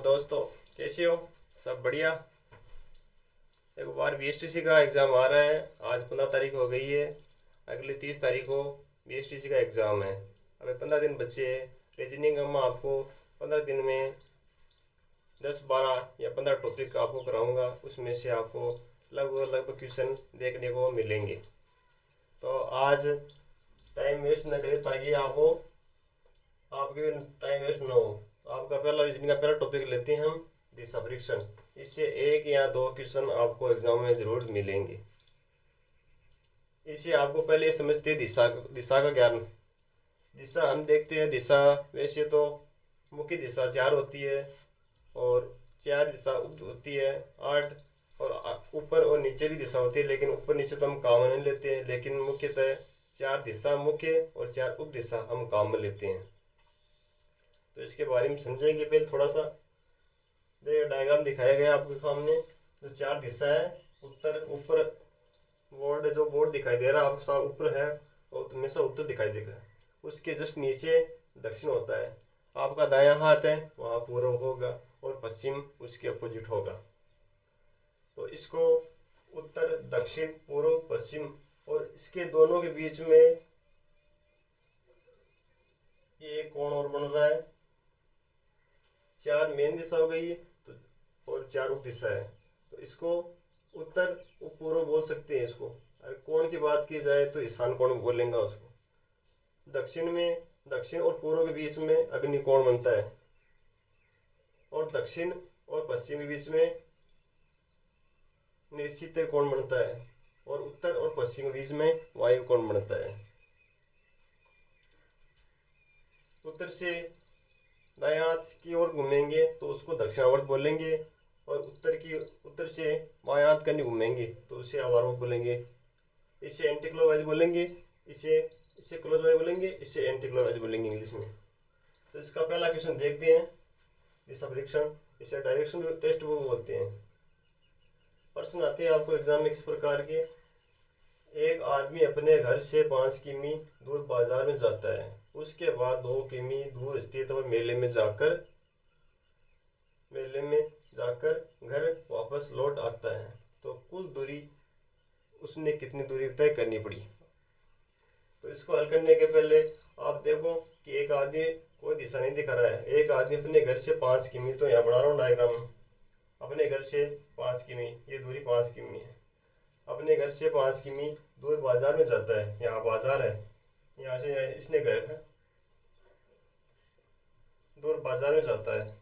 दोस्तों, कैसे हो? सब बढ़िया। एक बार बीएसटीसी का एग्ज़ाम आ रहा है। आज 15 तारीख हो गई है। अगली 30 तारीख को बीएसटीसी का एग्ज़ाम है। अभी 15 दिन बचे हैं। रीजनिंग हम आपको 15 दिन में 10 12 या 15 टॉपिक आपको कराऊंगा। उसमें से आपको लगभग लगभग क्वेश्चन देखने को मिलेंगे। तो आज टाइम वेस्ट न करें ताकि आपके टाइम वेस्ट ना हो। तो आपका पहला रीजनिंग का पहला टॉपिक लेते हैं हम, दिशा परीक्षण। इससे 1 या 2 क्वेश्चन आपको एग्जाम में जरूर मिलेंगे। इससे आपको पहले समझते हैं दिशा दिशा का ज्ञान। दिशा हम देखते हैं, दिशा वैसे तो मुख्य दिशा 4 होती है और 4 दिशा उप होती है 8, और ऊपर और नीचे भी दिशा होती है, लेकिन ऊपर नीचे तो हम काम नहीं लेते हैं। लेकिन मुख्यतः 4 दिशा मुख्य और 4 उप दिशा हम काम में लेते हैं। तो इसके बारे में समझेंगे। पहले थोड़ा सा देखिए, डायग्राम दिखाया गया आपके सामने। जो 4 दिशा है, उत्तर ऊपर बोर्ड दिखाई दे रहा है आपको, ऊपर है और हमेशा उत्तर दिखाई देगा। उसके जस्ट नीचे दक्षिण होता है। आपका दायां हाथ है वहाँ पूर्व होगा और पश्चिम उसके अपोजिट होगा। तो इसको उत्तर दक्षिण पूर्व पश्चिम, और इसके दोनों के बीच में ये एक कोण और बन रहा है। 4 मेन दिशा हो गई तो, और 4 उप दिशा है। तो इसको उत्तर पूर्व बोल सकते हैं। इसको अगर कोण की बात की जाए तो ईशान कोण बोलेंगे उसको। दक्षिण और पूर्व के बीच में अग्निकोण बनता है, और दक्षिण और पश्चिम के बीच में निश्चित कोण बनता है, और उत्तर और पश्चिम के बीच में वायु कोण बनता है। उत्तर से दायां हाथ की ओर घूमेंगे तो उसको दक्षिणावर्त बोलेंगे, और उत्तर से बायां हाथ करने घूमेंगे तो उसे अवार्त बोलेंगे। इसे एंटी क्लॉकवाइज बोलेंगे, इसे क्लॉकवाइज बोलेंगे, इसे एंटी क्लॉकवाइज बोलेंगे इंग्लिश में। तो इसका पहला क्वेश्चन देखते हैं, दिशा परीक्षण। इसे डायरेक्शन टेस्ट बुक बोलते हैं। प्रश्न आते हैं आपको एग्जाम में किस प्रकार के। एक आदमी अपने घर से 5 किमी दूर बाजार में जाता है। उसके बाद 2 किमी दूर स्थित मेले में जाकर घर वापस लौट आता है। तो कुल दूरी उसने कितनी दूरी तय करनी पड़ी। तो इसको हल करने के पहले आप देखो कि एक आदमी कोई दिशा नहीं दिखा रहा है। एक आदमी अपने घर से 5 किमी, तो यहाँ बना रहा हूँ डायग्राम। अपने घर से 5 किमी, ये दूरी 5 किमी है। अपने घर से 5 किमी दूर बाजार में जाता है। यहाँ बाजार है, यहाँ से इसने घर है, दूर बाजार में जाता है।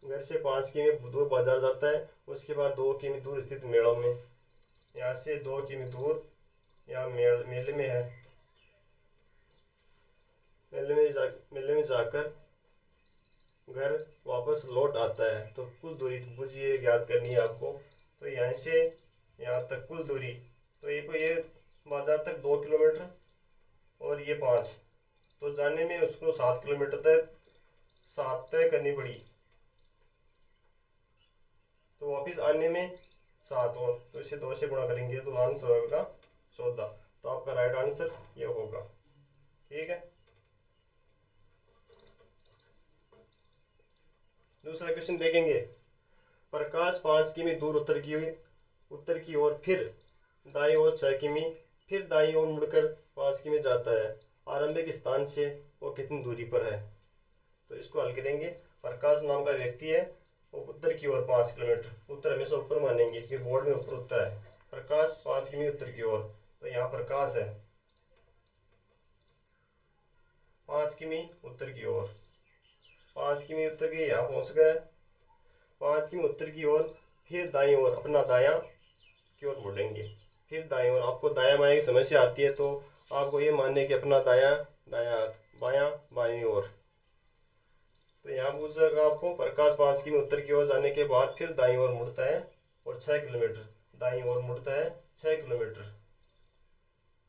घर से 5 किमी दूर बाजार जाता है। उसके बाद 2 किमी दूर स्थित मेलों में, यहाँ से 2 किमी दूर यहाँ मेले में है। मेले में जाकर घर वापस लौट आता है। तो कुल दूरी बुझिए याद करनी है आपको। तो यहाँ से यहाँ तक कुल दूरी, तो ये बाजार तक 2 किलोमीटर और ये 5, तो जाने में उसको 7 किलोमीटर तय करनी पड़ी। तो वापस आने में 7 और, तो इसे 2 से गुणा करेंगे तो आंसर होगा 14। तो आपका राइट आंसर ये होगा। ठीक है। दूसरा क्वेश्चन देखेंगे। प्रकाश 5 किमी दूर उत्तर की ओर, फिर दाईं ओर 6 किमी, फिर दाईं ओर मुड़कर 5 किमी जाता है। आरंभिक स्थान से वो कितनी दूरी पर है। तो इसको हल करेंगे। प्रकाश नाम का व्यक्ति है, वो उत्तर की ओर 5 किलोमीटर, उत्तर हमेशा ऊपर मानेंगे क्योंकि बोर्ड में ऊपर उत्तर है। प्रकाश 5 किमी उत्तर की ओर, तो यहाँ प्रकाश है 5 किमी उत्तर की ओर। 5 किमी उत्तर की यहाँ पहुँच गए। 5 किमी उत्तर की ओर, फिर दाईं ओर अपना दायां की ओर मुड़ेंगे। फिर दाईं ओर, आपको दायां बाएं की समस्या आती है तो आपको ये मानने कि अपना दायां हाथ, बायां बाईं ओर। तो यहाँ पूछेगा आपको, प्रकाश 5 किमी उत्तर की ओर जाने के बाद फिर दाईं ओर मुड़ता है और 6 किलोमीटर दाईं ओर मुड़ता है 6 किलोमीटर।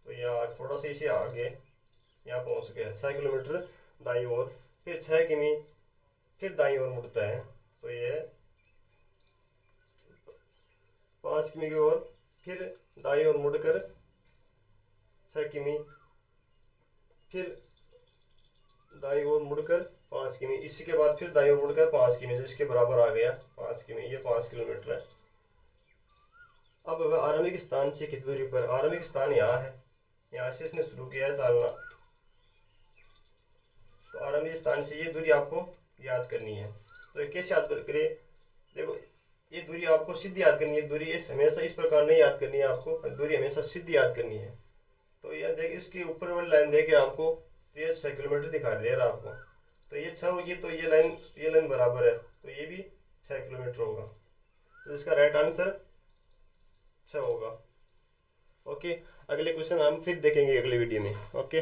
तो यहाँ थोड़ा सा इसे आगे यहाँ पहुँच गया। 6 किलोमीटर दाईं ओर, फिर 6 किमी फिर दाईं ओर मुड़ता है। तो ये 5 किमी की ओर, फिर दाईं ओर मुड़कर 6 किमी, फिर दाईं ओर मुड़कर 5 किमी। इसी के बाद फिर दाईं ओर मुड़कर 5 किमी, जो इसके बराबर आ गया 5 किमी, ये 5 किलोमीटर है। अब वह आरंभिक स्थान से कितनी दूरी पर, आरंभिक स्थान यहाँ है, यहाँ से इसने शुरू किया है चालना, तो आरंभिक स्थान से ये दूरी आपको याद करनी है। तो ये कैसे याद करें, देखो ये दूरी आपको सीधी याद करनी है, दूरी ये हमेशा इस प्रकार नहीं याद करनी है आपको, दूरी हमेशा सीधी याद करनी है। तो यह देख, इसकी ऊपर वाली लाइन देखे आपको, तो ये 6 किलोमीटर दिखा दे रहा आपको, तो ये 6 होगी, तो ये लाइन बराबर है, तो ये भी 6 किलोमीटर होगा, तो इसका राइट आंसर 6 होगा। ओके, अगले क्वेश्चन हम फिर देखेंगे अगले वीडियो में। ओके।